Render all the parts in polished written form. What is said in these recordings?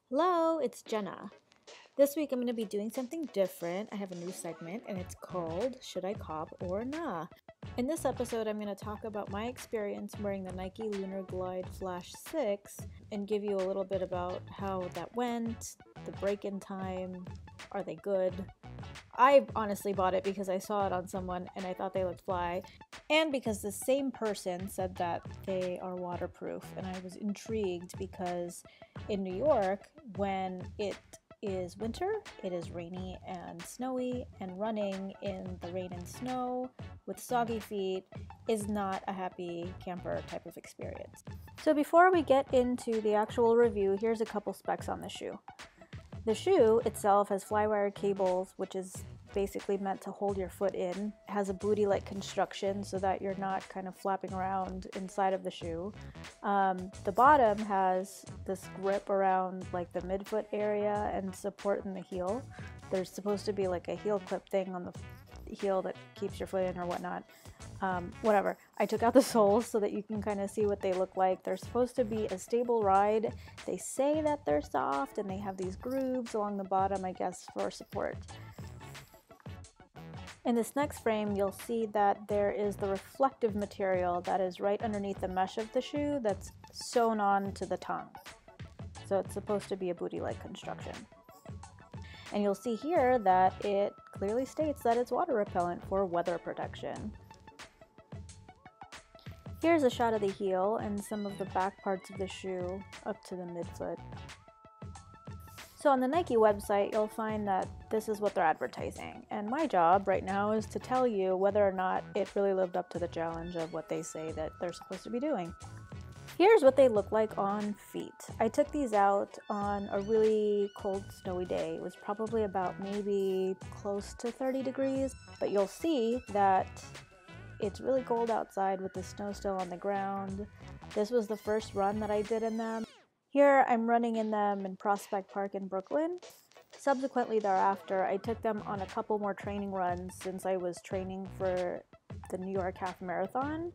Hello, it's Jenna. This week I'm going to be doing something different. I have a new segment and it's called Should I Cop or Nah? In this episode, I'm going to talk about my experience wearing the Nike LunarGlide Flash 6 and give you a little bit about how that went, the break-in time, are they good? I honestly bought it because I saw it on someone and I thought they looked fly, and because the same person said that they are waterproof, and I was intrigued because in New York, when it is winter, it is rainy and snowy, and running in the rain and snow with soggy feet is not a happy camper type of experience. So before we get into the actual review, here's a couple specs on the shoe. The shoe itself has flywire cables, which is basically meant to hold your foot in. It has a booty-like construction so that you're not kind of flapping around inside of the shoe. The bottom has this grip around like the midfoot area and support in the heel. There's supposed to be like a heel clip thing on the heel that keeps your foot in or whatnot. Whatever. I took out the soles so that you can kind of see what they look like. They're supposed to be a stable ride. They say that they're soft and they have these grooves along the bottom, I guess, for support. In this next frame, you'll see that there is the reflective material that is right underneath the mesh of the shoe that's sewn on to the tongue. So it's supposed to be a booty-like construction. And you'll see here that it clearly states that it's water repellent for weather protection. Here's a shot of the heel and some of the back parts of the shoe up to the midfoot. So on the Nike website, you'll find that this is what they're advertising. And my job right now is to tell you whether or not it really lived up to the challenge of what they say that they're supposed to be doing. Here's what they look like on feet. I took these out on a really cold, snowy day. It was probably about maybe close to 30 degrees, but you'll see that it's really cold outside with the snow still on the ground. This was the first run that I did in them. Here I'm running in them in Prospect Park in Brooklyn. Subsequently thereafter, I took them on a couple more training runs since I was training for the New York Half Marathon.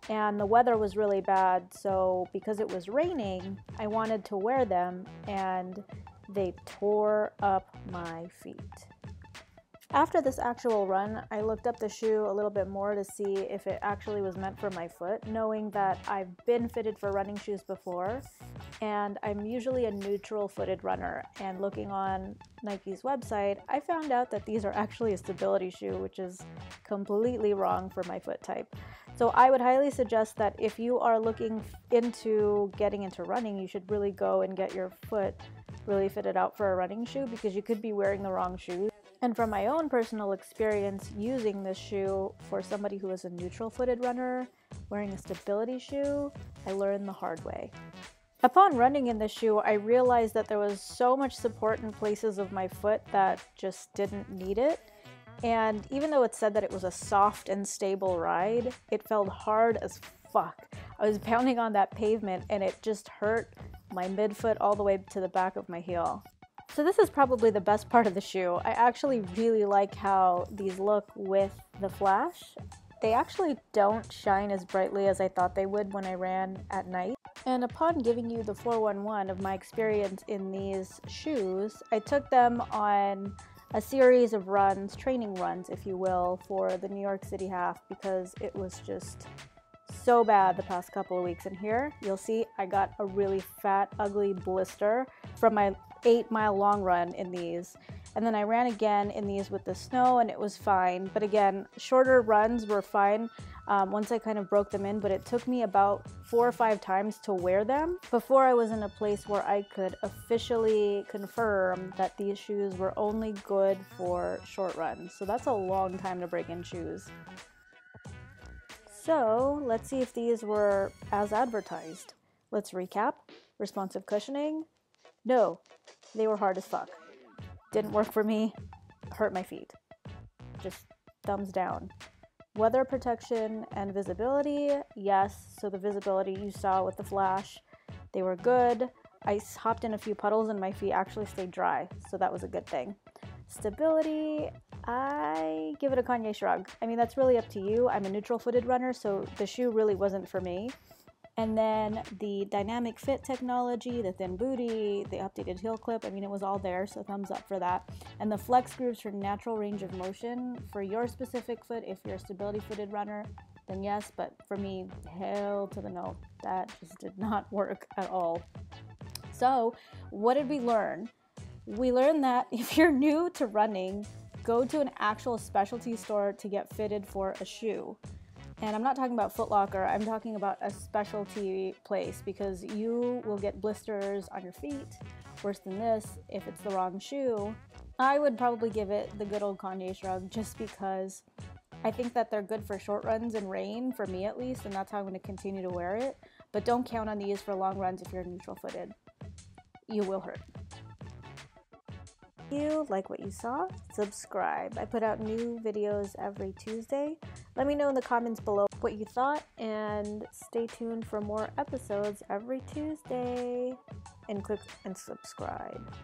And the weather was really bad, so because it was raining, I wanted to wear them and they tore up my feet. After this actual run, I looked up the shoe a little bit more to see if it actually was meant for my foot, knowing that I've been fitted for running shoes before, and I'm usually a neutral-footed runner, and looking on Nike's website, I found out that these are actually a stability shoe, which is completely wrong for my foot type. So I would highly suggest that if you are looking into getting into running, you should really go and get your foot really fitted out for a running shoe, because you could be wearing the wrong shoes. And from my own personal experience using this shoe for somebody who is a neutral-footed runner, wearing a stability shoe, I learned the hard way. Upon running in the shoe, I realized that there was so much support in places of my foot that just didn't need it. And even though it said that it was a soft and stable ride, it felt hard as fuck. I was pounding on that pavement and it just hurt my midfoot all the way to the back of my heel. So this is probably the best part of the shoe. I actually really like how these look with the flash. They actually don't shine as brightly as I thought they would when I ran at night. And upon giving you the 411 of my experience in these shoes, I took them on a series of runs, training runs if you will, for the New York City Half, because it was just so bad the past couple of weeks. And here you'll see I got a really fat, ugly blister from my 8-mile long run in these. And then I ran again in these with the snow and it was fine. But again, shorter runs were fine once I kind of broke them in, but it took me about 4 or 5 times to wear them before I was in a place where I could officially confirm that these shoes were only good for short runs. So that's a long time to break in shoes. So let's see if these were as advertised. Let's recap. Responsive cushioning. No, they were hard as fuck. Didn't work for me. Hurt my feet. Just thumbs down. Weather protection and visibility. Yes, so the visibility you saw with the flash, they were good. I hopped in a few puddles and my feet actually stayed dry, so that was a good thing. Stability, I give it a Kanye shrug. I mean, that's really up to you. I'm a neutral-footed runner, so the shoe really wasn't for me. And then the dynamic fit technology, the thin booty, the updated heel clip, I mean, it was all there, so thumbs up for that. And the flex grooves for natural range of motion for your specific foot. If you're a stability footed runner, then yes, but for me, hell to the no. That just did not work at all. So what did we learn? We learned that if you're new to running, go to an actual specialty store to get fitted for a shoe. And I'm not talking about Foot Locker, I'm talking about a specialty place, because you will get blisters on your feet. Worse than this, if it's the wrong shoe. I would probably give it the good old Kanye shrug, just because I think that they're good for short runs and rain, for me at least, and that's how I'm going to continue to wear it. But don't count on these for long runs if you're neutral footed. You will hurt. If you like what you saw, subscribe. I put out new videos every Tuesday. Let me know in the comments below what you thought, and stay tuned for more episodes every Tuesday. And click and subscribe.